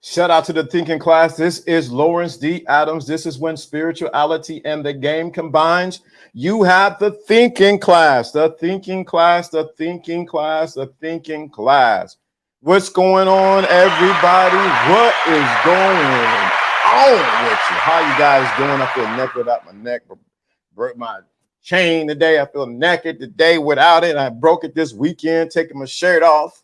Shout out to the thinking class. This is Lawrence D. Adams. This is when spirituality and the game combines. You have the thinking class, the thinking class, the thinking class, the thinking class. What's going on, everybody? What is going on with you? How you guys doing? I feel naked without my neck. Broke my chain today. I feel naked today without it. I broke it this weekend, taking my shirt off.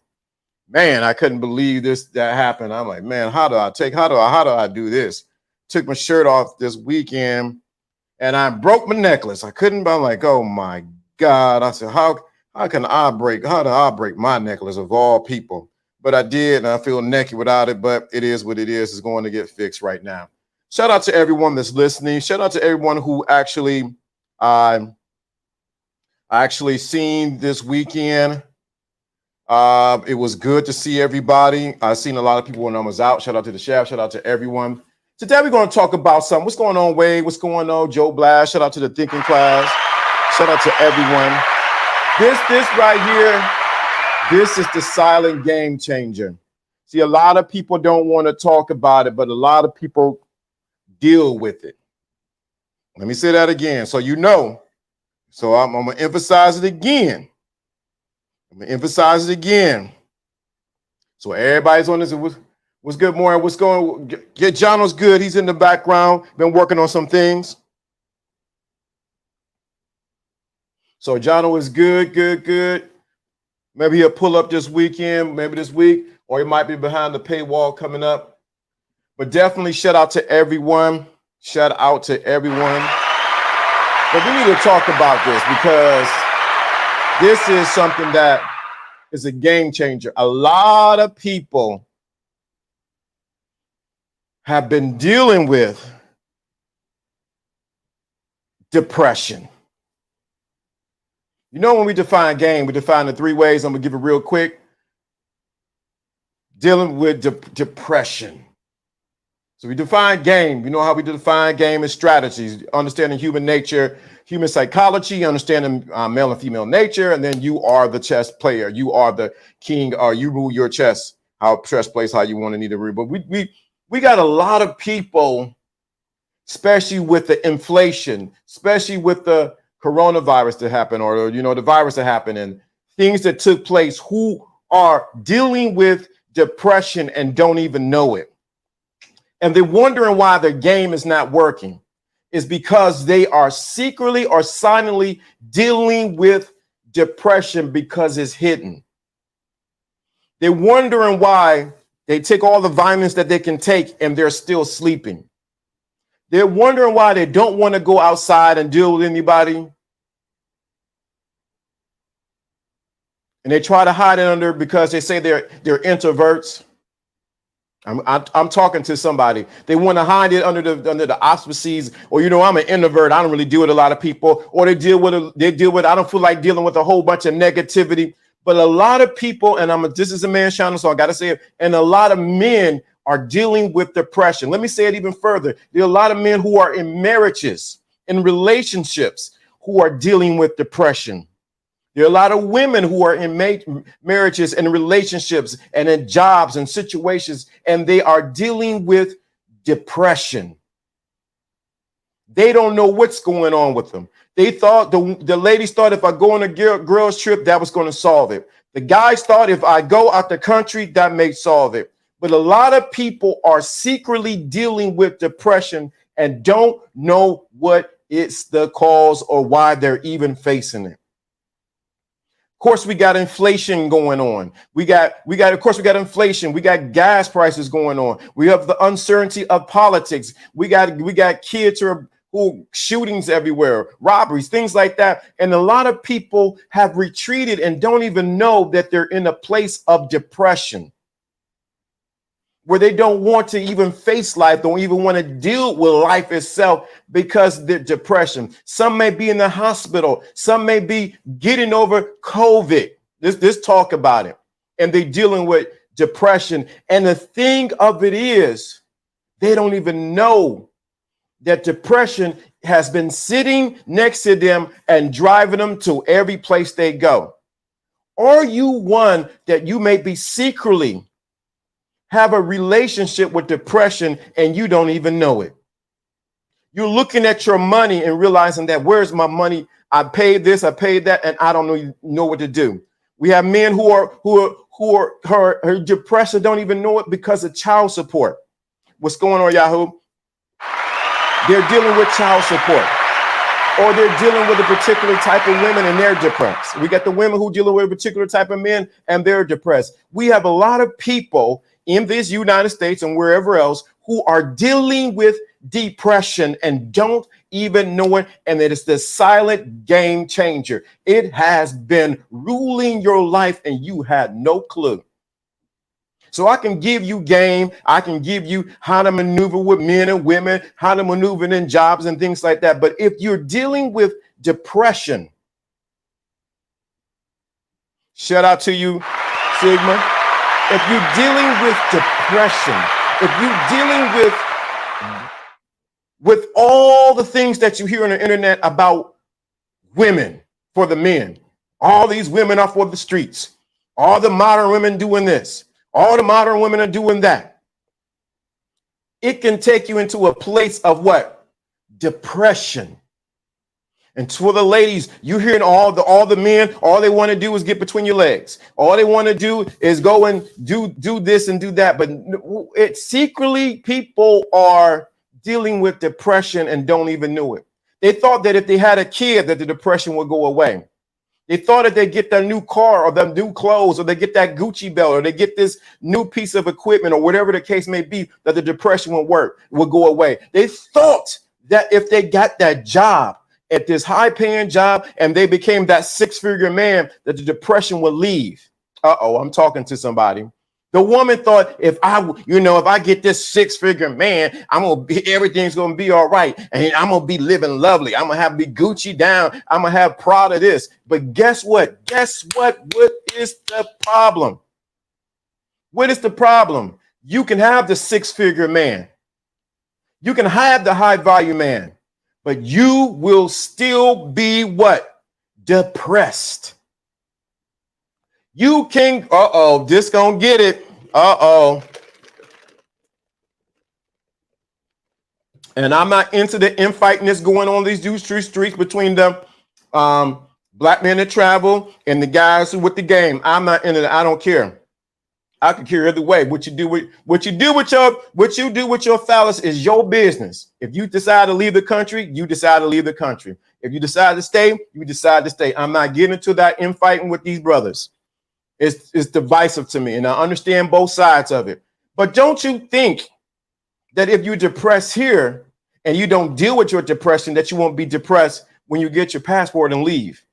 Man, I couldn't believe that happened. I'm like, man, how do I do this? Took my shirt off this weekend and I broke my necklace. I'm like, oh my God. I said, how do I break my necklace of all people? But I did, and I feel naked without it, but it is what it is. It's going to get fixed right now. Shout out to everyone that's listening. Shout out to everyone who actually seen this weekend. It was good to see everybody. I've seen a lot of people when I was out. Shout out to the chef. Shout out to everyone. Today we're going to talk about something. What's going on, Wade? What's going on, Joe Blast? Shout out to the thinking class. Shout out to everyone. This right here, this is the silent game changer. See, a lot of people don't want to talk about it, but a lot of people deal with it. Let me say that again, so you know. So I'm going to emphasize it again. So everybody's on this. What's good, Maureen? What's going? Get Jono's good. He's in the background. Been working on some things. So Jono is good. Maybe he'll pull up this weekend, maybe this week, or he might be behind the paywall coming up. But definitely shout out to everyone. But we need to talk about this because this is something that is a game changer. A lot of people have been dealing with depression. You know, when we define game, we define it 3 ways. I'm going to give it real quick. Dealing with depression. So we define game. You know how we define game as strategies, understanding human nature, human psychology, understanding male and female nature, and then you are the chess player. You are the king, or you rule your chess. How chess plays, how you want to need to rule. But we got a lot of people especially with the inflation, especially with the coronavirus that happened, or the virus that happened, and things that took place, who are dealing with depression and don't even know it. And they're wondering why their game is not working. Is because they are secretly or silently dealing with depression because it's hidden. They're wondering why they take all the vitamins that they can take and they're still sleeping. They're wondering why they don't want to go outside and deal with anybody. And they try to hide it under because they say they're introverts. I'm talking to somebody. They want to hide it under the auspices, or I'm an introvert. I don't really deal with a lot of people, or they deal with I don't feel like dealing with a whole bunch of negativity. But a lot of people, and this is a man's channel, so I got to say it. And a lot of men are dealing with depression. Let me say it even further. There are a lot of men who are in marriages, in relationships, who are dealing with depression. There are a lot of women who are in marriages and relationships and in jobs and situations, and they are dealing with depression. They don't know what's going on with them. They thought, the ladies thought, if I go on a girls trip, that was going to solve it. The guys thought, if I go out the country, that may solve it. But a lot of people are secretly dealing with depression and don't know what it's the cause or why they're even facing it. Of course, we got inflation going on. We got inflation. We got gas prices going on. We have the uncertainty of politics. We got kids who shootings everywhere, robberies, things like that. And a lot of people have retreated and don't even know that they're in a place of depression, where they don't want to even face life, don't even want to deal with life itself because they're depression. Some may be in the hospital. Some may be getting over COVID. Let's talk about it. And they're dealing with depression. And the thing of it is, they don't even know that depression has been sitting next to them and driving them to every place they go. Are you one that you may be secretly have a relationship with depression and you don't even know it? You're looking at your money and realizing that, where's my money? I paid this, I paid that, and I don't know what to do. We have men who are depressed and don't even know it because of child support. What's going on, Yahoo? They're dealing with child support, or they're dealing with a particular type of women and they're depressed. We got the women who dealing with a particular type of men and they're depressed. We have a lot of people in this United States and wherever else who are dealing with depression and don't even know it. And it is the silent game changer. It has been ruling your life and you had no clue. So I can give you game. I can give you how to maneuver with men and women, how to maneuver in jobs and things like that. But if you're dealing with depression, shout out to you, Sigma. If you're dealing with depression, if you're dealing with all the things that you hear on the internet about women for the men, all these women are for the streets, all the modern women doing this, all the modern women are doing that, it can take you into a place of what? Depression. And for the ladies, you hearing all the men, all they want to do is get between your legs. All they want to do is go and do this and do that. But it secretly, people are dealing with depression and don't even know it. They thought that if they had a kid, that the depression would go away. They thought that they get their new car or their new clothes, or they get that Gucci belt, or they get this new piece of equipment, or whatever the case may be, that the depression would go away. They thought that if they got that job, at this high-paying job, and they became that six-figure man, that the depression would leave. I'm talking to somebody. The woman thought, if I get this six-figure man, everything's gonna be all right, and I'm gonna be living lovely. I'm gonna be Gucci down. I'm gonna have Prada this. But guess what? What is the problem? What is the problem? You can have the six-figure man. You can have the high-value man. But you will still be what? Depressed. You can, this gonna get it. And I'm not into the infighting that's going on these streets between the black men that travel and the guys who with the game. I'm not into that. I don't care. I could care either way. What you do with your phallus is your business. If you decide to leave the country, you decide to leave the country. If you decide to stay, you decide to stay. I'm not getting into that infighting with these brothers. It's divisive to me, and I understand both sides of it. But don't you think that if you're depressed here and you don't deal with your depression, that you won't be depressed when you get your passport and leave?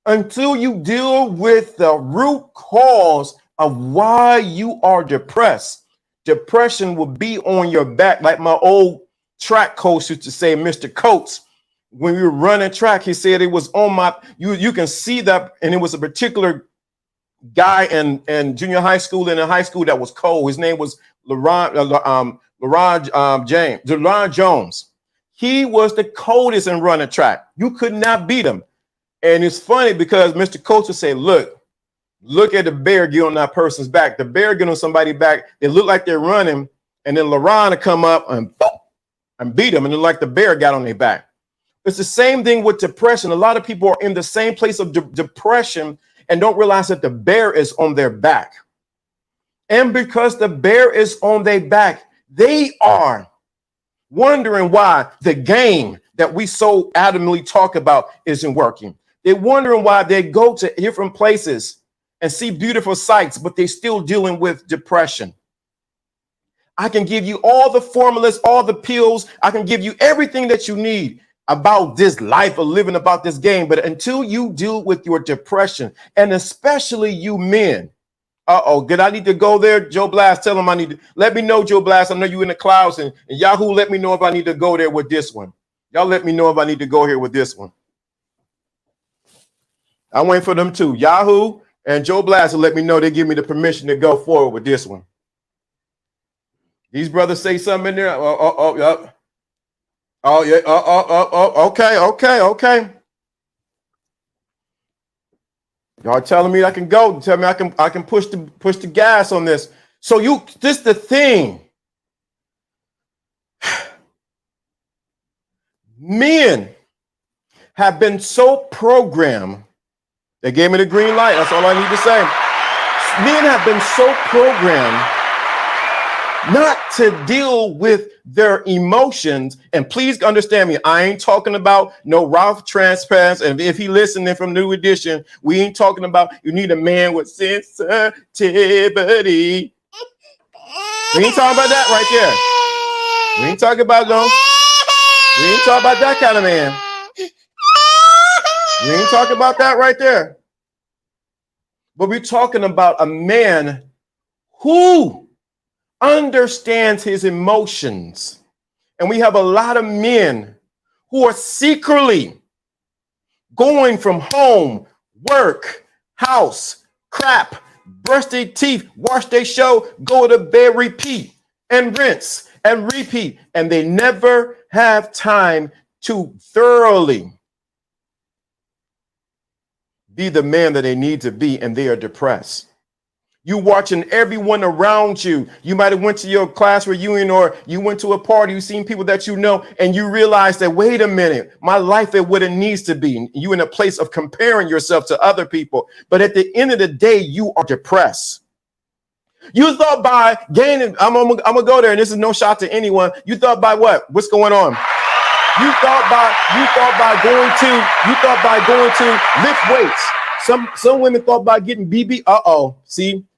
Until you deal with the root cause of why you are depressed, depression will be on your back. Like my old track coach used to say, Mr. Coates, when we were running track, he said it was on my, you can see that, and it was a particular guy in junior high school and in high school that was cold. His name was LeRon Jones. He was the coldest in running track. You could not beat him. And it's funny because Mr. Coach would say, look at the bear get on that person's back. The bear get on somebody's back. They look like they're running, and then LeRon would come up and boom, and beat them, and look like the bear got on their back. It's the same thing with depression. A lot of people are in the same place of depression and don't realize that the bear is on their back. And because the bear is on their back, they are wondering why the game that we so adamantly talk about isn't working. They're wondering why they go to different places and see beautiful sights, but they're still dealing with depression. I can give you all the formulas, all the pills. I can give you everything that you need about this life of living, about this game. But until you deal with your depression, and especially you men, did I need to go there? Joe Blast, tell him I need to. Let me know, Joe Blast. I know you in the clouds, and Yahoo, let me know if I need to go there with this one. Y'all let me know if I need to go here with this one. I'm waiting for them too. Yahoo and Joe Blast will let me know they give me the permission to go forward with this one. These brothers say something in there. Okay. Y'all telling me I can go. Tell me I can push the gas on this. So this the thing. Men have been so programmed. They gave me the green light. That's all I need to say. Men have been so programmed not to deal with their emotions. And please understand me, I ain't talking about no Ralph Transparency. And if he listening from New Edition, we ain't talking about you need a man with sensitivity. We ain't talking about that right there. We ain't talking about no. We ain't talking about that kind of man. We ain't talking about that right there. But we're talking about a man who understands his emotions. And we have a lot of men who are secretly going from home, work, house, crap, brush their teeth, wash their show, go to bed, repeat, and rinse and repeat. And they never have time to thoroughly be the man that they need to be, and they are depressed. You watching everyone around you. You might have went to your class reunion or you went to a party. You've seen people that you know, and you realize that, wait a minute, my life is what it needs to be. You in a place of comparing yourself to other people. But at the end of the day, you are depressed. You thought by gaining, I'm gonna go there, and this is no shot to anyone. You thought by what? What's going on? You thought by going to lift weights. Some women thought by getting BB.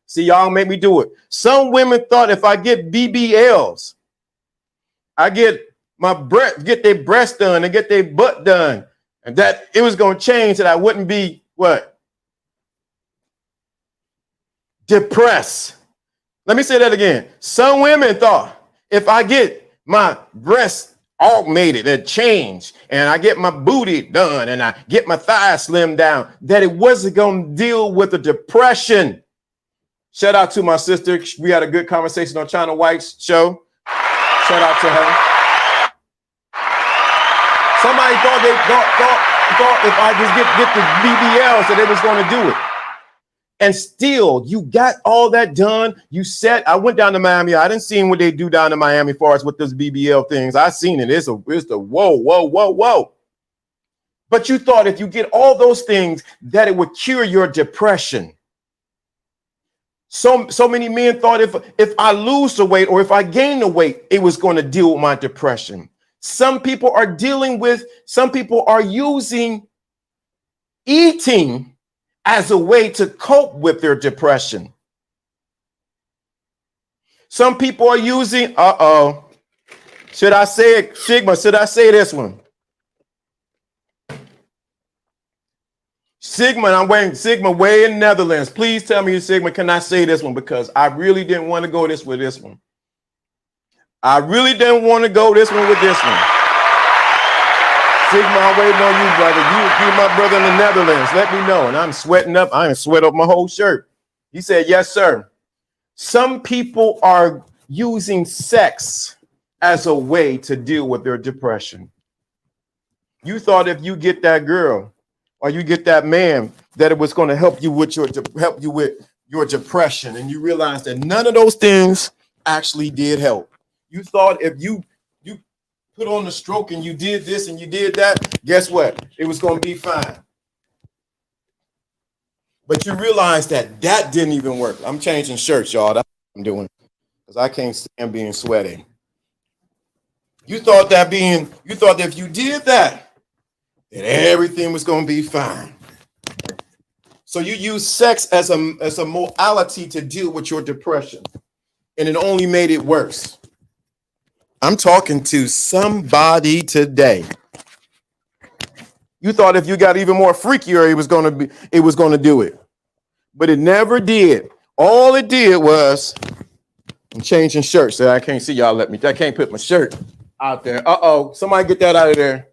See, y'all make me do it. Some women thought if I get BBLs, I get their breasts done and get their butt done, and that it was going to change, that I wouldn't be what? Depressed. Let me say that again. Some women thought if I get my breasts augmented and changed, and I get my booty done, and I get my thighs slimmed down, that it wasn't going to deal with the depression. Shout out to my sister. We had a good conversation on China White's show. Shout out to her. Somebody thought if I just get the BBLs that it was going to do it. And still, you got all that done. You said, I went down to Miami. I didn't see what they do down in Miami as far as with those BBL things. I seen it. It's the whoa, whoa, whoa, whoa. But you thought if you get all those things that it would cure your depression. So many men thought if I lose the weight or if I gain the weight, it was going to deal with my depression. Some people are using eating as a way to cope with their depression. Some people are using, should I say it, Sigma? Should I say this one? Sigma, I'm waiting. Sigma, way in Netherlands. Please tell me, Sigma, can I say this one? Because I really didn't want to go this with this one. I really didn't want to go this one with this one. Sigma, I'm waiting on you, brother. You my brother in the Netherlands. Let me know. And I'm sweating up. I ain't sweat up my whole shirt. He said, yes, sir. Some people are using sex as a way to deal with their depression. You thought if you get that girl or you get that man that it was going to help you with your depression, and you realize that none of those things actually did help. You thought if you put on the stroke and you did this and you did that, guess what? It was going to be fine. But you realize that didn't even work. I'm changing shirts, y'all. That's what I'm doing because I can't stand being sweaty. You thought that if you did that everything was going to be fine. So you use sex as a modality to deal with your depression, and it only made it worse. I'm talking to somebody today. You thought if you got even more freakier, it was going to do it. But it never did. All it did was, I'm changing shirts. So I can't see y'all. I can't put my shirt out there. Somebody get that out of there.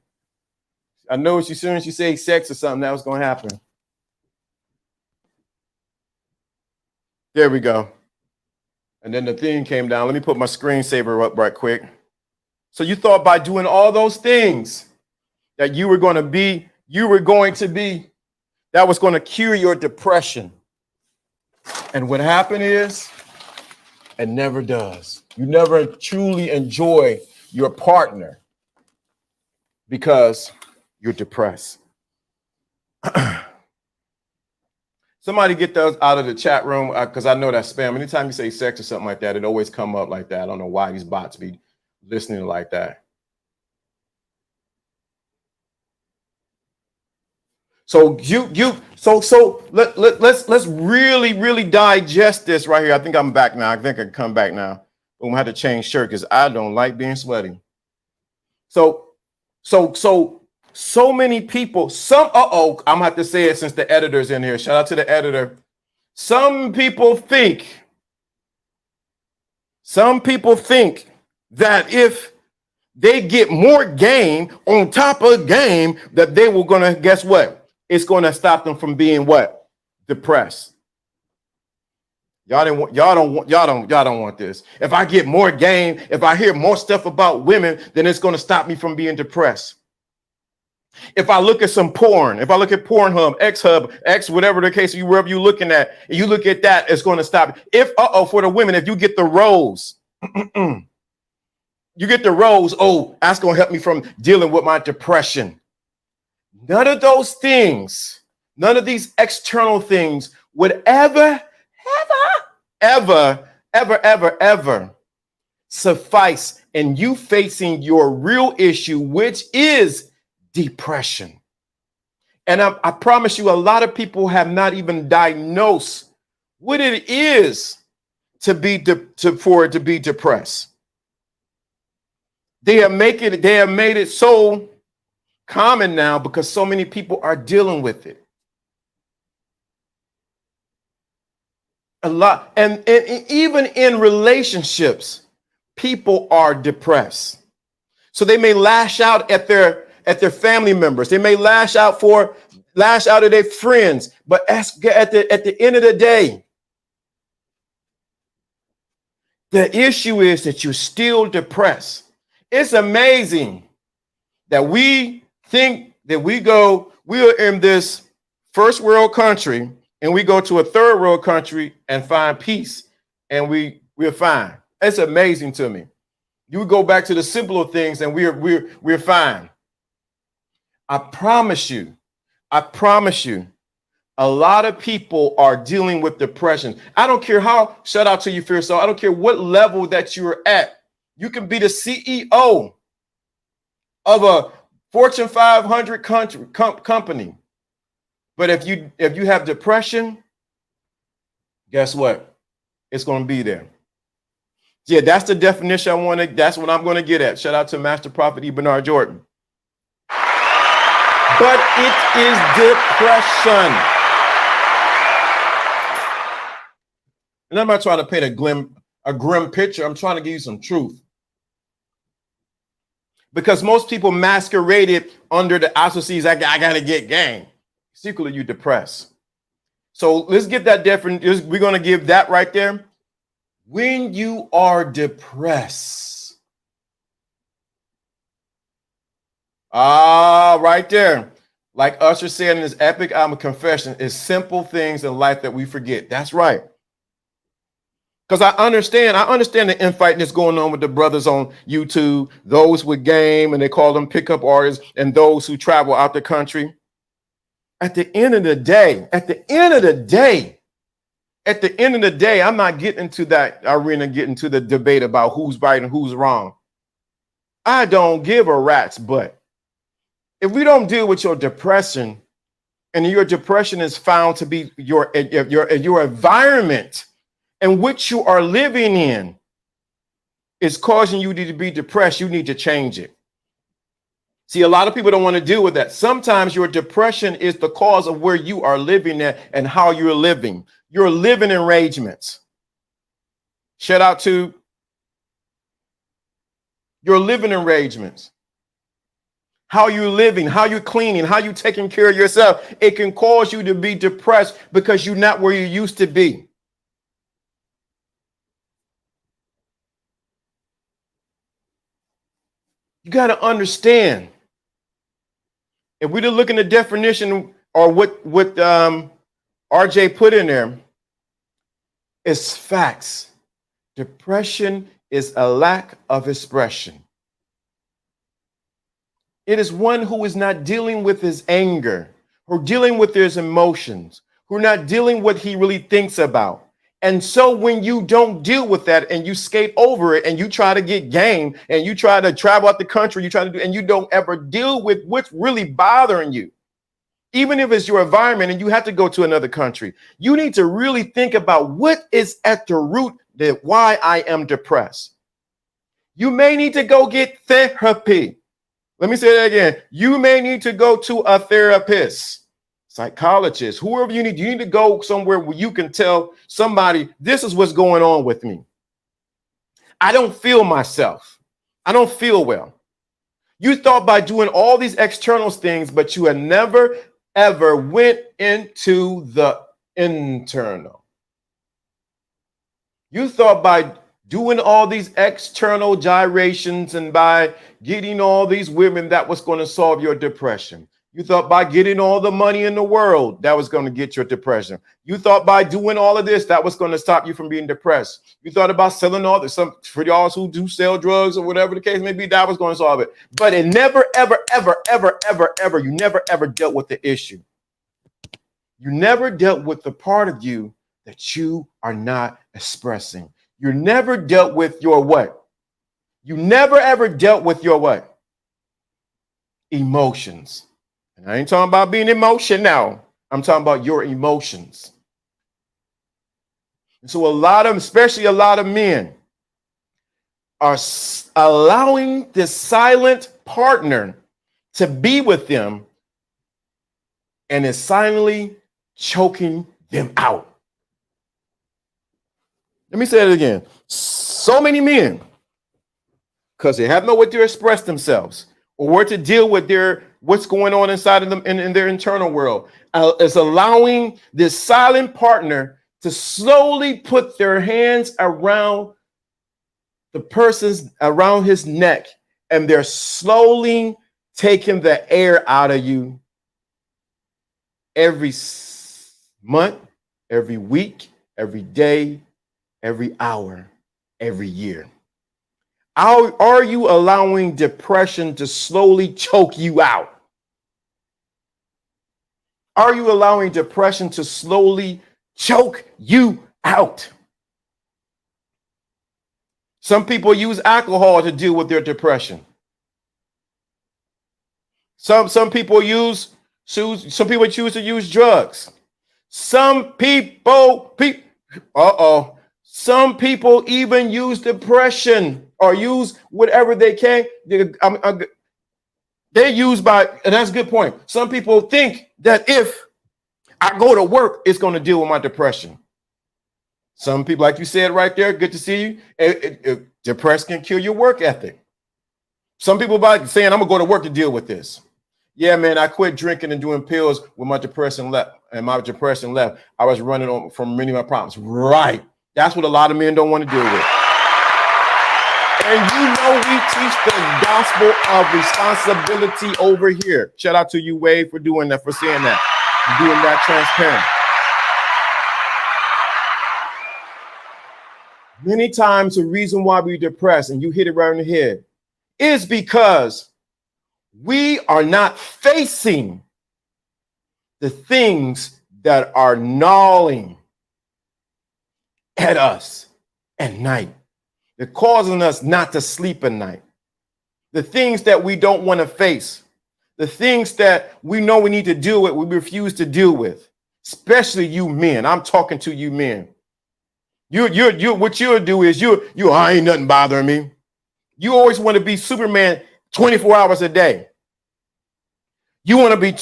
I know as soon as you say sex or something, that was going to happen. There we go. And then the thing came down. Let me put my screensaver up right quick. So you thought by doing all those things that that was going to cure your depression. And what happened is, it never does. You never truly enjoy your partner because you're depressed. Somebody get those out of the chat room because I know that's spam. Anytime you say sex or something like that, it always come up like that. I don't know why these bots be listening like that. So let's really digest this right here. I think I'm back now. I think I can come back now. I'm gonna have to change shirt because I don't like being sweaty. So many people, I'm gonna have to say it since the editor's in here. Shout out to the editor. Some people think that if they get more game on top of game, that they were gonna, guess what? It's gonna stop them from being what? Depressed. Y'all don't want this. If I get more game, if I hear more stuff about women, then it's gonna stop me from being depressed. If I look at some porn, if I look at Pornhub, X-Hub, X, whatever the case, wherever you're looking at, and you look at that, it's going to stop. If, for the women, if you get the rose, that's going to help me from dealing with my depression. None of those things, none of these external things would ever suffice in you facing your real issue, which is depression. And I promise you, a lot of people have not even diagnosed what it is for it to be depressed. They have made it so common now because so many people are dealing with it. A lot, and even in relationships, people are depressed. So they may lash out at their family members. They may lash out at their friends. But at the end of the day, the issue is that you're still depressed. It's amazing that we think that we're in this first world country and we go to a third world country and find peace, and we're fine. It's amazing to me. You go back to the simpler things and we're fine. I promise you, a lot of people are dealing with depression. I don't care how, shout out to you, Fierce Soul. I don't care what level that you're at. You can be the CEO of a Fortune 500 company. But if you have depression, guess what? It's going to be there. Yeah, that's the definition that's what I'm going to get at. Shout out to Master Prophet E. Bernard Jordan. But it is depression. And I'm not trying to paint a grim picture. I'm trying to give you some truth. Because most people masquerade it under the auspices, I got to get game. Secretly, you depressed. So let's get that different. We're going to give that right there. When you are depressed. Right there. Like Usher said in his epic album Confession, it's simple things in life that we forget. That's right. Because I understand the infighting that's going on with the brothers on YouTube, those with game, and they call them pickup artists, and those who travel out the country. At the end of the day, I'm not getting into that arena, getting to the debate about who's right and who's wrong. I don't give a rat's butt. If we don't deal with your depression, and your depression is found to be your environment in which you are living in is causing you to be depressed, you need to change it. See, a lot of people don't want to deal with that. Sometimes your depression is the cause of where you are living at and how you're living. Your living arrangements. Shout out to your living arrangements. How you're living, how you're cleaning, how you're taking care of yourself. It can cause you to be depressed because you're not where you used to be. You got to understand. If we didn't look in the definition or what RJ put in there, it's facts. Depression is a lack of expression. It is one who is not dealing with his anger, or dealing with his emotions, who are not dealing with what he really thinks about. And so when you don't deal with that and you skate over it and you try to get game and you try to travel out the country, and you don't ever deal with what's really bothering you, even if it's your environment and you have to go to another country, you need to really think about what is at the root that why I am depressed. You may need to go get therapy. Let me say that again. You may need to go to a therapist, psychologist, whoever you need to go somewhere where you can tell somebody, this is what's going on with me. I don't feel myself. I don't feel well. You thought by doing all these external things, but you had never, ever went into the internal. You thought by doing all these external gyrations and by getting all these women that was going to solve your depression. You thought by getting all the money in the world that was going to get your depression. You thought by doing all of this that was going to stop you from being depressed. You thought about selling all this, some for y'all who do sell drugs or whatever the case may be, that was going to solve it. But it never, ever, ever, ever, ever, ever, you never, ever dealt with the issue. You never dealt with the part of you that you are not expressing. You never dealt with your what? You never ever dealt with your what? Emotions. And I ain't talking about being emotional. I'm talking about your emotions. And so especially a lot of men are allowing this silent partner to be with them and is silently choking them out. Let me say it again. So many men, because they have no way to express themselves or where to deal with what's going on inside of them in their internal world, is allowing this silent partner to slowly put their hands around the person's around his neck, and they're slowly taking the air out of you every month, every week, every day, every hour, every year? Are you allowing depression to slowly choke you out? Are you allowing depression to slowly choke you out? Some people use alcohol to deal with their depression. Some people choose to use drugs. Some people some people even use depression or use whatever they can. They use and that's a good point. Some people think that if I go to work, it's going to deal with my depression. Some people, like you said right there, good to see you. Depression can kill your work ethic. Some people about saying, I'm gonna go to work to deal with this. Yeah, man, I quit drinking and doing pills when my depression left. I was running from many of my problems. Right. That's what a lot of men don't want to deal with. And you know we teach the gospel of responsibility over here. Shout out to you, Wade, for doing that, for saying that, for doing that transparent. Many times the reason why we're depressed, and you hit it right in the head, is because we are not facing the things that are gnawing at us at night. They're causing us not to sleep at night. The things that we don't want to face, the things that we know we need to deal with, we refuse to deal with, especially you men. I'm talking to you men. What you'll do is I ain't nothing bothering me. You always want to be Superman 24 hours a day. You want to be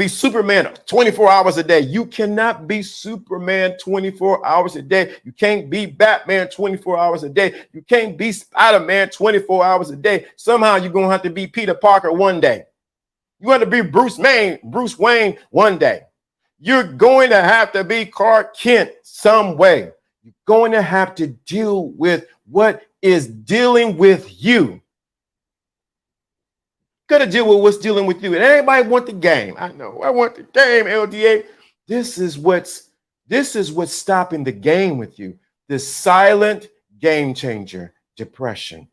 Superman 24 hours a day. You cannot be Superman 24 hours a day. You can't be Batman 24 hours a day. You can't be Spider-Man 24 hours a day. Somehow you're going to have to be Peter Parker one day. You want to be Bruce Wayne one day. You're going to have to be Clark Kent some way. You're going to have to deal with what is dealing with you. Got to deal with what's dealing with you. And everybody want the game. I know. I want the game, LDA. This is what's stopping the game with you. This silent game changer, depression.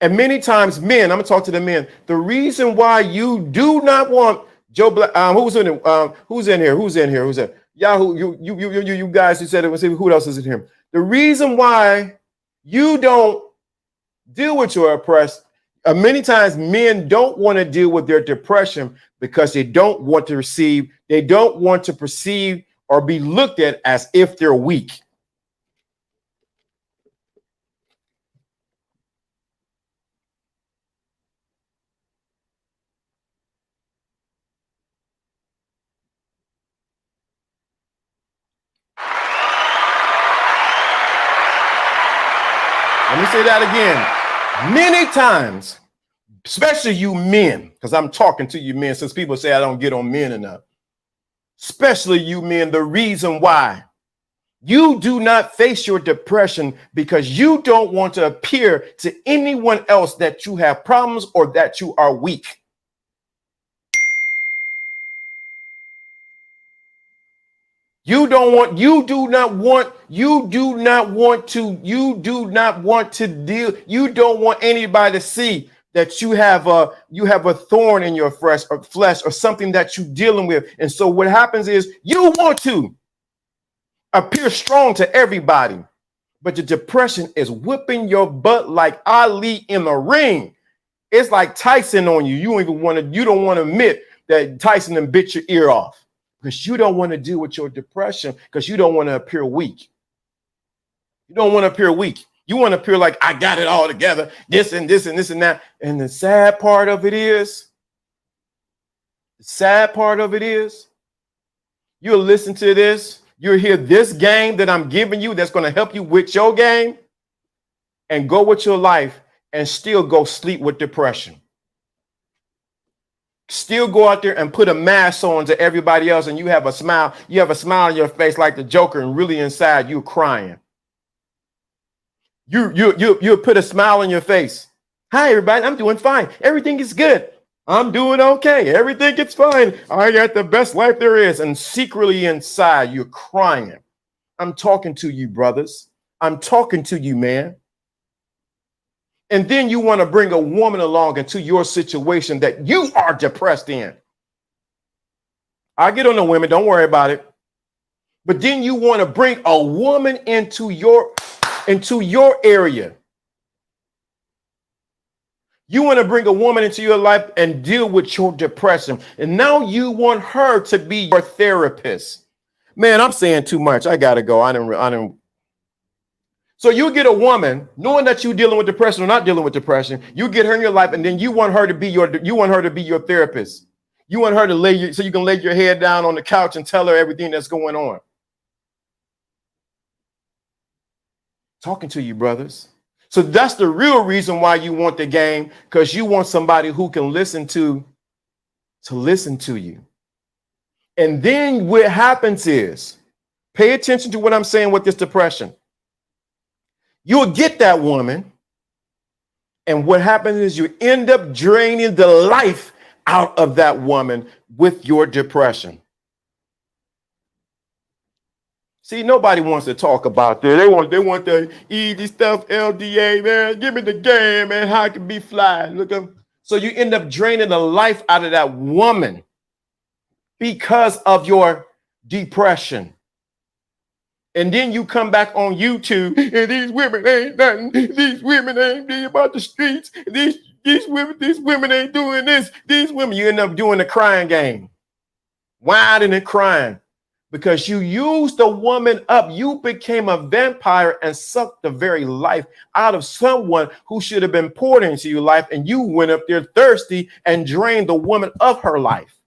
And many times, men, I'm gonna talk to the men. The reason why you do not want Joe Black, who's in here? Who's that? Yahoo, you guys who said it. Let's see who else is in here. The reason why you don't deal with your oppressed, many times men don't want to deal with their depression because they don't want to perceive or be looked at as if they're weak. Let me say that again. Many times, especially you men, because I'm talking to you men, since people say I don't get on men enough, especially you men, the reason why you do not face your depression because you don't want to appear to anyone else that you have problems or that you are weak. You do not want anybody to see that you have a thorn in your flesh or something that you're dealing with. And so what happens is you want to appear strong to everybody, but the depression is whipping your butt like Ali in the ring. It's like Tyson on you. You don't want to admit that Tyson done bit your ear off. Because you don't want to deal with your depression because you don't want to appear weak. You don't want to appear weak. You want to appear like I got it all together, this and this and this and that. And the sad part of it is, you'll listen to this, you'll hear this game that I'm giving you that's going to help you with your game and go with your life and still go sleep with depression. Still go out there and put a mask on to everybody else, and you have a smile on your face like the Joker, and really inside you're crying. You put a smile on your face. Hi, everybody, I'm doing fine. Everything is good. I'm doing okay. Everything gets fine. I got the best life there is. And secretly inside, you're crying. I'm talking to you, brothers. I'm talking to you, man. And then you want to bring a woman along into your situation that you are depressed in. I get on the women, don't worry about it. But then you want to bring a woman into your area. You want to bring a woman into your life and deal with your depression. And now you want her to be your therapist. Man, I'm saying too much. I got to go. I don't. So you get a woman knowing that you're dealing with depression or not dealing with depression. You get her in your life, and then you want her to be your therapist. You want her to so you can lay your head down on the couch and tell her everything that's going on. Talking to you, brothers. So that's the real reason why you want the game, because you want somebody who can listen to you. And then what happens is, pay attention to what I'm saying with this depression. You'll get that woman, and what happens is you end up draining the life out of that woman with your depression. See, nobody wants to talk about that. They want the easy stuff, LDA, man. Give me the game, man. How I can be fly. Look up. So you end up draining the life out of that woman because of your depression. And then you come back on YouTube, and these women ain't nothing. These women ain't about the streets. These women ain't doing this. These women, you end up doing the crying game, whining and crying. Because you used the woman up, you became a vampire and sucked the very life out of someone who should have been poured into your life, and you went up there thirsty and drained the woman of her life.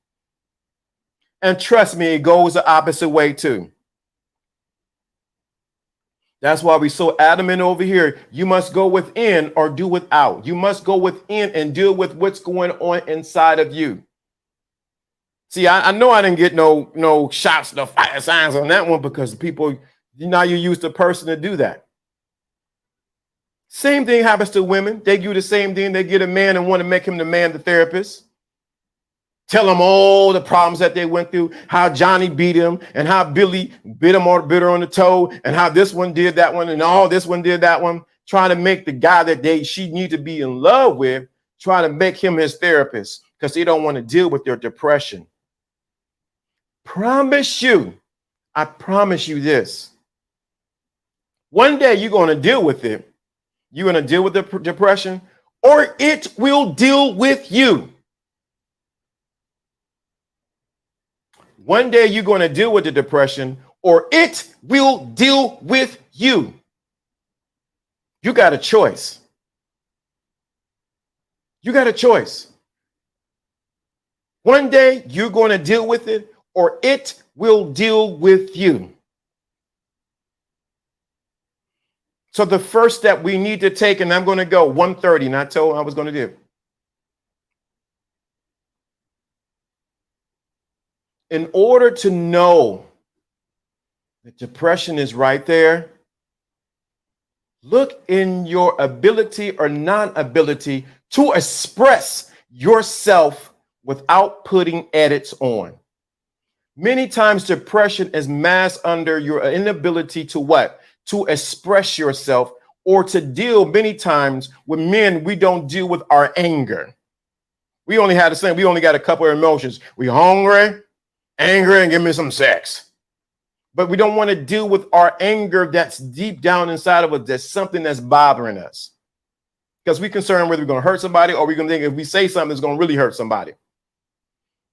And trust me, it goes the opposite way too. That's why we're so adamant over here. You must go within or do without. You must go within and deal with what's going on inside of you. See, I know I didn't get no shots, no fire signs on that one, because people, you use the person to do that. Same thing happens to women. They do the same thing. They get a man and want to make him the man, the therapist. Tell them all the problems that they went through, how Johnny beat him, and how Billy bit her on the toe, and how this one did that one, and all this one did that one, trying to make the guy that she need to be in love with, trying to make him his therapist, because they don't want to deal with their depression. I promise you this. One day you're going to deal with it. You're going to deal with the depression, or it will deal with you. One day you're going to deal with the depression, or it will deal with you. You got a choice. You got a choice. One day you're going to deal with it, or it will deal with you. So the first step we need to take, and I'm going to go 1:30, and I told him I was going to do. In order to know that depression is right there, look in your ability or non-ability to express yourself without putting edits on. Many times depression is masked under your inability to what? To express yourself, or to deal many times with men. We don't deal with our anger. We only got a couple of emotions. We hungry, angry, and give me some sex. But we don't want to deal with our anger that's deep down inside of us. That's something that's bothering us. Because we're concerned whether we're going to hurt somebody, or we're going to think if we say something that's going to really hurt somebody.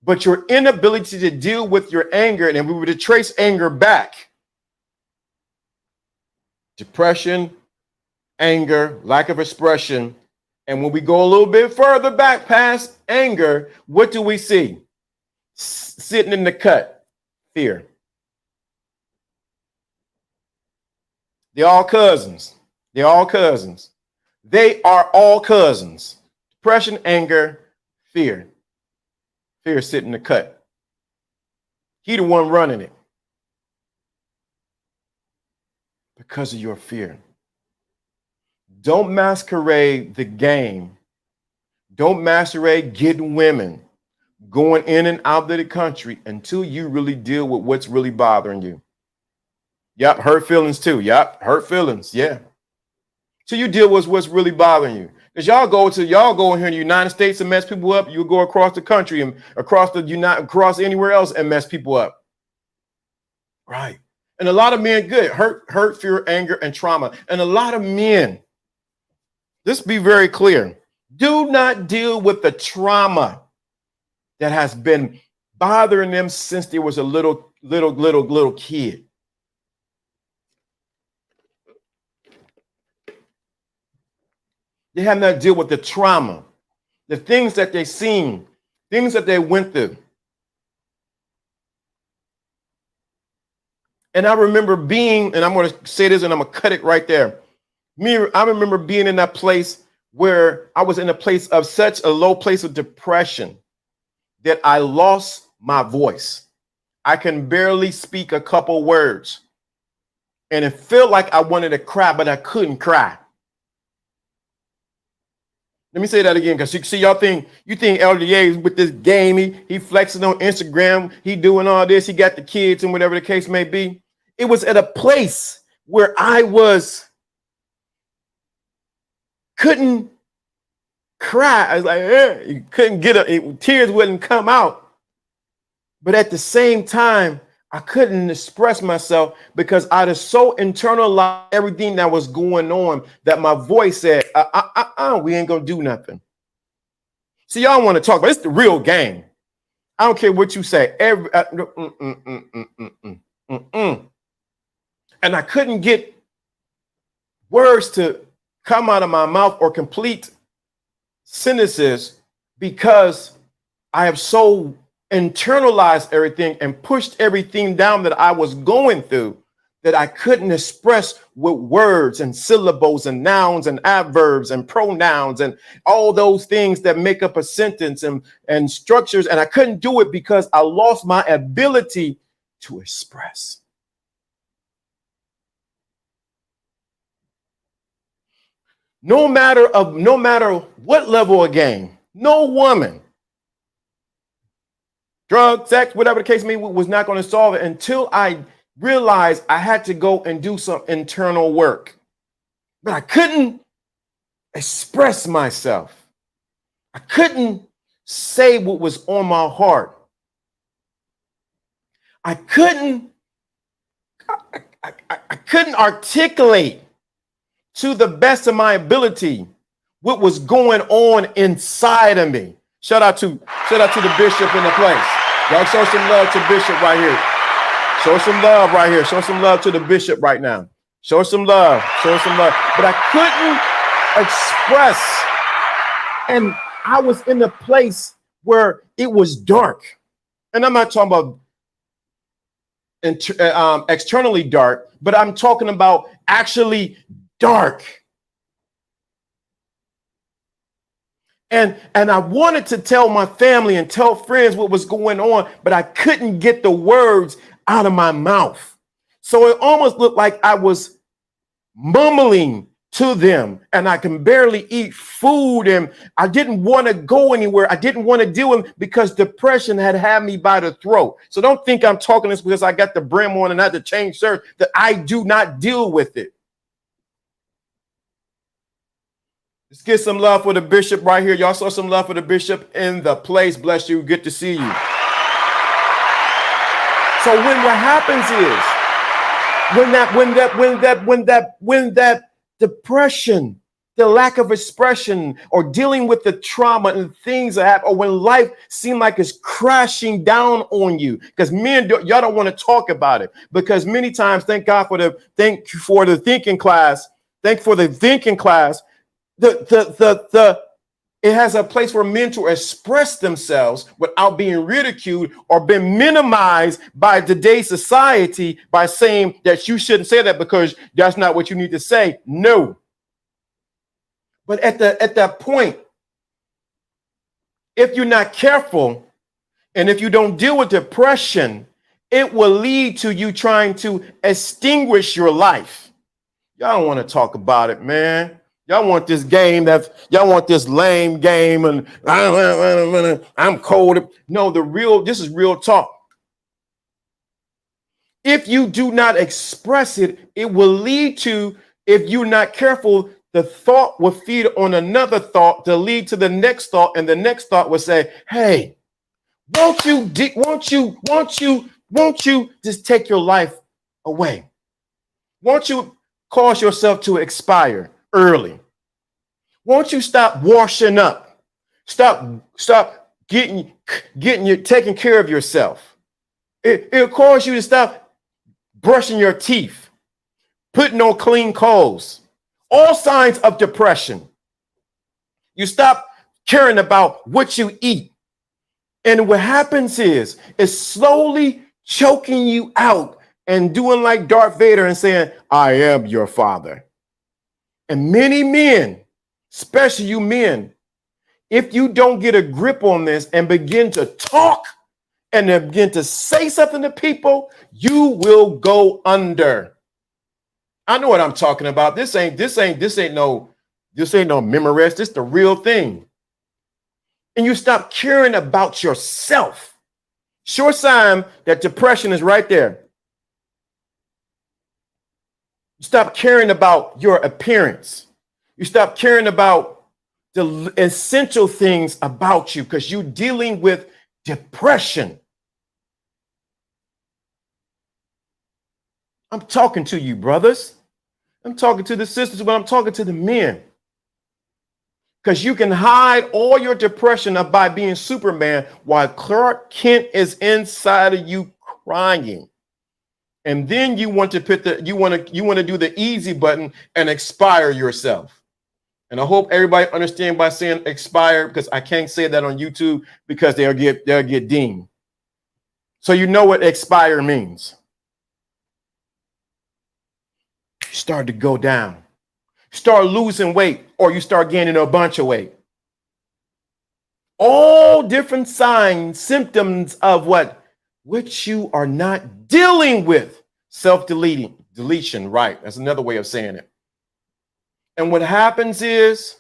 But your inability to deal with your anger, and if we were to trace anger back, depression, anger, lack of expression, and when we go a little bit further back past anger, what do we see? Sitting in the cut, fear. They're all cousins. They're all cousins. They are all cousins. Depression, anger, fear. Fear is sitting in the cut. He the one running it. Because of your fear. Don't masquerade the game Don't macerate getting women, going in and out of the country until you really deal with what's really bothering you. Yep, hurt feelings too. Yep, hurt feelings. Yeah. So you deal with what's really bothering you. Because y'all go in here in the United States and mess people up. You go across the country and across anywhere else and mess people up. Right. And a lot of men, good, hurt, fear, anger, and trauma. And a lot of men, let's be very clear, do not deal with the trauma that has been bothering them since they was a little kid. They have not dealt with the trauma, the things that they've seen, things that they went through. And I remember being, and I'm going to say this and I'm going to cut it right there. I remember being in that place where I was in a place of such a low place of depression that I lost my voice. I can barely speak a couple words. And it felt like I wanted to cry, but I couldn't cry. Let me say that again, because you see, you think LDA is with this game. He flexing on Instagram. He doing all this. He got the kids and whatever the case may be. It was at a place where I couldn't cry. I was like, you couldn't tears wouldn't come out. But at the same time, I couldn't express myself because I just so internalized everything that was going on that my voice said, we ain't gonna do nothing. See, y'all want to talk about it's the real game. I don't care what you say. And I couldn't get words to come out of my mouth or complete sentences because I have so internalized everything and pushed everything down that I was going through that I couldn't express with words and syllables and nouns and adverbs and pronouns and all those things that make up a sentence and structures. And I couldn't do it because I lost my ability to express. No matter what level of game, no woman, drug, sex, whatever the case may be, was not going to solve it until I realized I had to go and do some internal work. But I couldn't express myself. I couldn't say what was on my heart. I couldn't articulate to the best of my ability what was going on inside of me. Shout out to the bishop in the place. Y'all show some love to Bishop right here. Show some love right here. Show some love to the bishop right now. Show some love. Show some love. But I couldn't express. And I was in a place where it was dark. And I'm not talking about externally dark, but I'm talking about actually dark. And I wanted to tell my family and tell friends what was going on, but I couldn't get the words out of my mouth. So it almost looked like I was mumbling to them, and I can barely eat food, and I didn't want to go anywhere. I didn't want to deal with it because depression had me by the throat. So don't think I'm talking this because I got the brim on and I had to change shirt, that I do not deal with it. Let's get some love for the bishop right here. Y'all saw some love for the bishop in the place. Bless you. Good to see you. So what happens is when that depression, the lack of expression, or dealing with the trauma and things that happen, or when life seems like it's crashing down on you, because men, y'all don't want to talk about it, because many times, thank for the thinking class. Thank for the thinking class. It has a place for men to express themselves without being ridiculed or being minimized by today's society by saying that you shouldn't say that because that's not what you need to say. No. But at that point, if you're not careful and if you don't deal with depression, it will lead to you trying to extinguish your life. Y'all don't want to talk about it, man. Y'all want this game y'all want this lame game and I'm cold. No, this is real talk. If you do not express it, it will lead to, if you're not careful, the thought will feed on another thought to lead to the next thought, and the next thought will say, hey, won't you just take your life away? Won't you cause yourself to expire early? Won't you stop washing up? Stop taking care of yourself. It'll cause you to stop brushing your teeth, putting on clean clothes, all signs of depression. You stop caring about what you eat. And what happens is it's slowly choking you out and doing like Darth Vader and saying, I am your father. And many men, especially you men, if you don't get a grip on this and begin to talk and then begin to say something to people, you will go under. I know what I'm talking about. This ain't no memorized. This the real thing. And you stop caring about yourself. Sure sign that depression is right there. You stop caring about your appearance. You stop caring about the essential things about you because you're dealing with depression. I'm talking to you, brothers. I'm talking to the sisters, but I'm talking to the men. Because you can hide all your depression up by being Superman while Clark Kent is inside of you crying. And then you want to you want to do the easy button and expire yourself. And I hope everybody understands by saying expire, because I can't say that on YouTube because they'll get deemed. So you know what expire means. Start to go down. Start losing weight, or you start gaining a bunch of weight. All different signs, symptoms of which you are not dealing with. Deletion, right? That's another way of saying it. And what happens is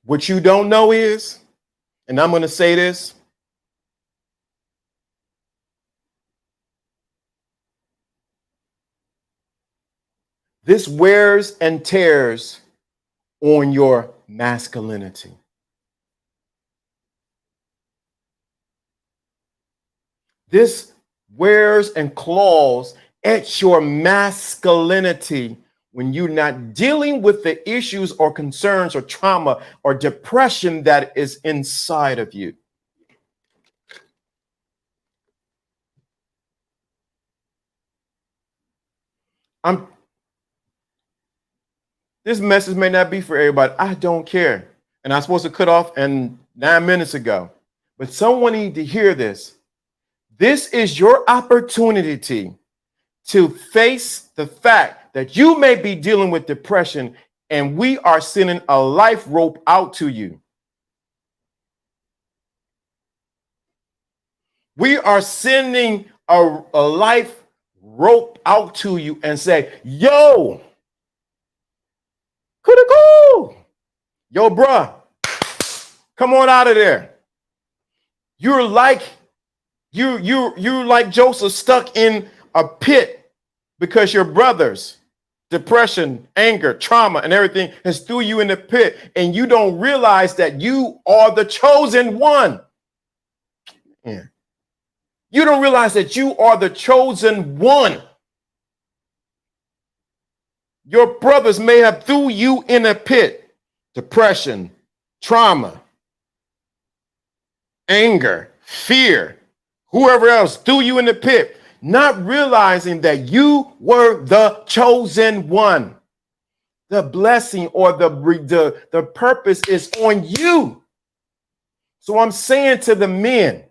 what you don't know is, and I'm going to say this, this wears and tears on your masculinity. This wears and claws at your masculinity when you're not dealing with the issues or concerns or trauma or depression that is inside of you. This message may not be for everybody. I don't care. And I'm supposed to cut off 9 minutes ago. But someone needs to hear this. This is your opportunity to face the fact that you may be dealing with depression, and we are sending a life rope out to you. We are sending a life rope out to you and say, yo, yo, bruh, come on out of there. You're like Joseph, stuck in a pit because your brothers, depression, anger, trauma, and everything has threw you in the pit, and you don't realize that you are the chosen one. Yeah. You don't realize that you are the chosen one. Your brothers may have threw you in a pit. Depression, trauma, anger, fear, whoever else threw you in the pit, not realizing that you were the chosen one. The blessing or the purpose is on you. So I'm saying to the men,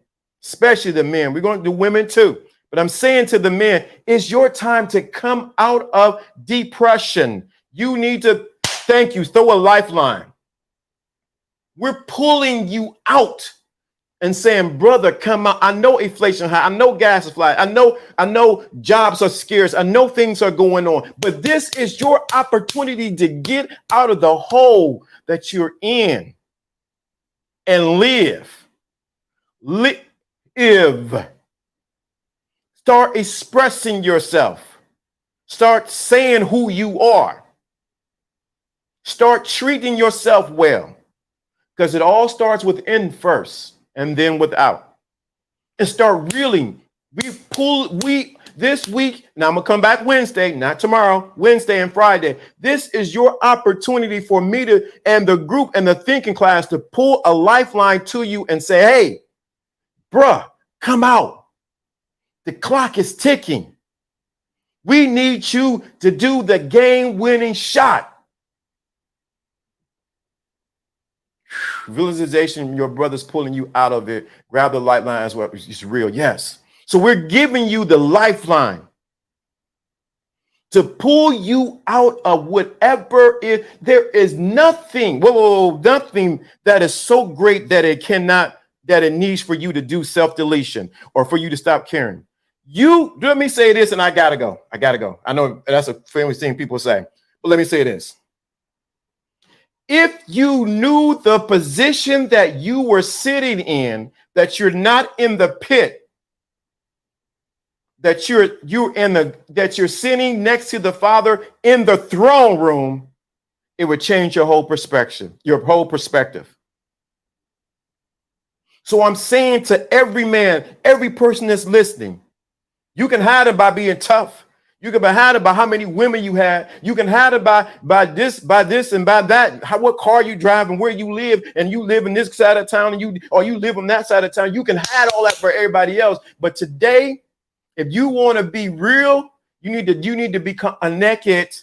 especially the men, we're going to do women too, but I'm saying to the men, it's your time to come out of depression. You need to, throw a lifeline. We're pulling you out. and saying, brother, come out. I know inflation high. I know gas is flying. I know jobs are scarce. I know things are going on, but this is your opportunity to get out of the hole that you're in and live. Live. Start expressing yourself. Start saying who you are. Start treating yourself well, because it all starts within first and then without. And start reeling. This week, now I'm gonna come back Wednesday, not tomorrow, Wednesday and Friday. This is your opportunity for me to, and the group and the thinking class, to pull a lifeline to you and say, hey, bruh, come out. The clock is ticking. We need you to do the game-winning shot. Visualization, your brother's pulling you out of it. Grab the lifeline as well. It's real, yes. So we're giving you the lifeline to pull you out of whatever is. There is nothing, nothing that is so great that it needs for you to do self-deletion or for you to stop caring. Let me say this, and I gotta go. I know that's a famous thing people say, but let me say this. If you knew the position that you were sitting in, that you're not in the pit, that you're sitting next to the Father in the throne room, it would change your whole perspective, So I'm saying to every man, every person that's listening, you can hide it by being tough. You can hide it by how many women you had. You can hide it by this and by that. What car you drive and where you live, and you live in this side of town, or you live on that side of town. You can hide all that for everybody else. But today, if you want to be real, you need to become naked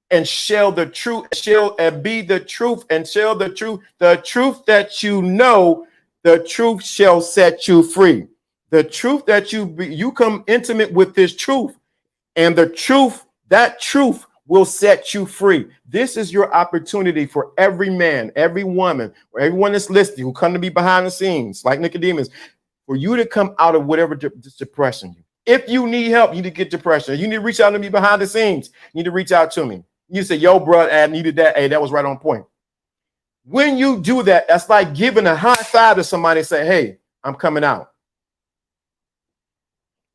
and share the truth, and be the truth, and share the truth that you know. The truth shall set you free. The truth that you come intimate with this truth. And that truth will set you free. This is your opportunity for every man, every woman, or everyone that's listening who come to be behind the scenes, like Nicodemus, for you to come out of whatever depression. If you need help, you need to get depression. You need to reach out to me behind the scenes. You need to reach out to me. You say, yo, bro, I needed that. Hey, that was right on point. When you do that, that's like giving a high five to somebody and say, hey, I'm coming out.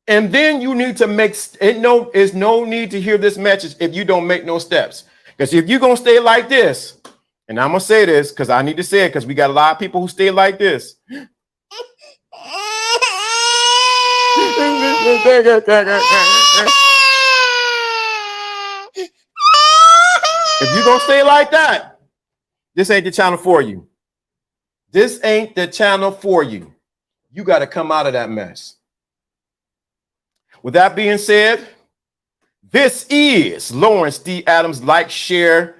And then you need to make it. There's no need to hear this message if you don't make no steps. Because if you're going to stay like this, and I'm going to say this because I need to say it because we got a lot of people who stay like this. If you're going to stay like that, this ain't the channel for you. This ain't the channel for you. You got to come out of that mess. With that being said, this is Lawrence D. Adams. Like, share,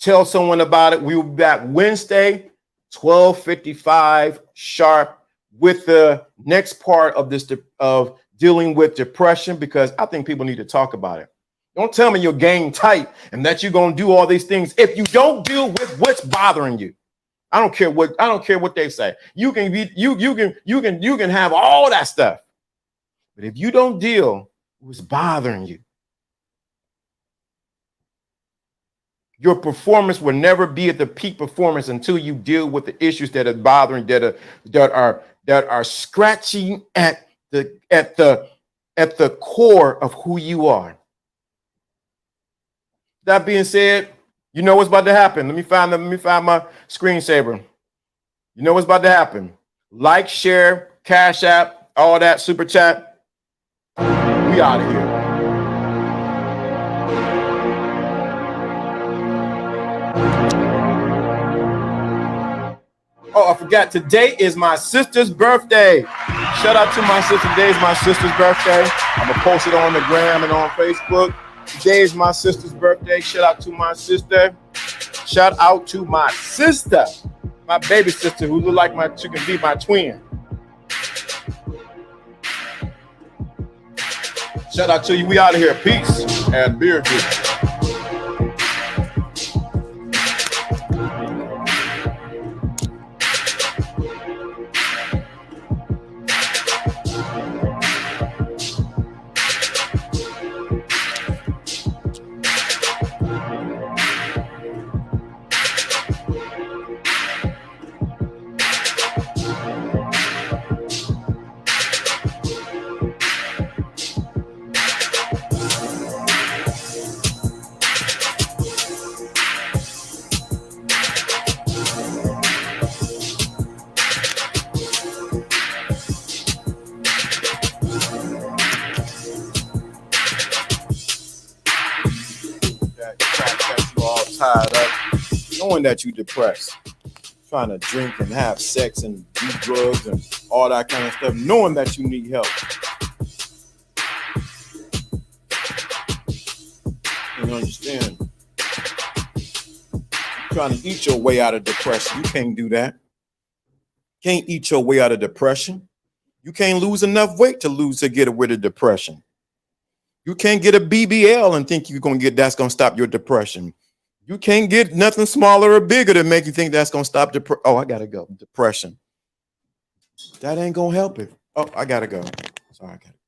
tell someone about it. We will be back Wednesday, 12:55 sharp, with the next part of this of dealing with depression, because I think people need to talk about it. Don't tell me you're game tight and that you're going to do all these things if you don't deal with what's bothering you. I don't care what they say. You can have all that stuff. But if you don't deal with what's bothering you, your performance will never be at the peak performance until you deal with the issues that are bothering, that are scratching at the core of who you are. That being said, you know what's about to happen. Let me find my screensaver. You know what's about to happen. Like, share, Cash App, all that, super chat. We out of here. Oh, I forgot. Today is my sister's birthday. Shout out to my sister. Today is my sister's birthday. I'm going to post it on the gram and on Facebook. Today is my sister's birthday. Shout out to my sister. Shout out to my sister. My baby sister who look like she can be my twin. Shout out to you. We out of here. Peace and beer juice. That you all tied up, knowing that you're depressed, trying to drink and have sex and do drugs and all that kind of stuff, knowing that you need help. You understand? You're trying to eat your way out of depression. You can't do that. Can't eat your way out of depression. You can't lose enough weight to get rid of depression. You can't get a BBL and think you're going to get that's going to stop your depression. You can't get nothing smaller or bigger to make you think that's going to stop depression. Oh, I got to go. Depression. That ain't going to help it. Oh, I got to go. Sorry, I got to go.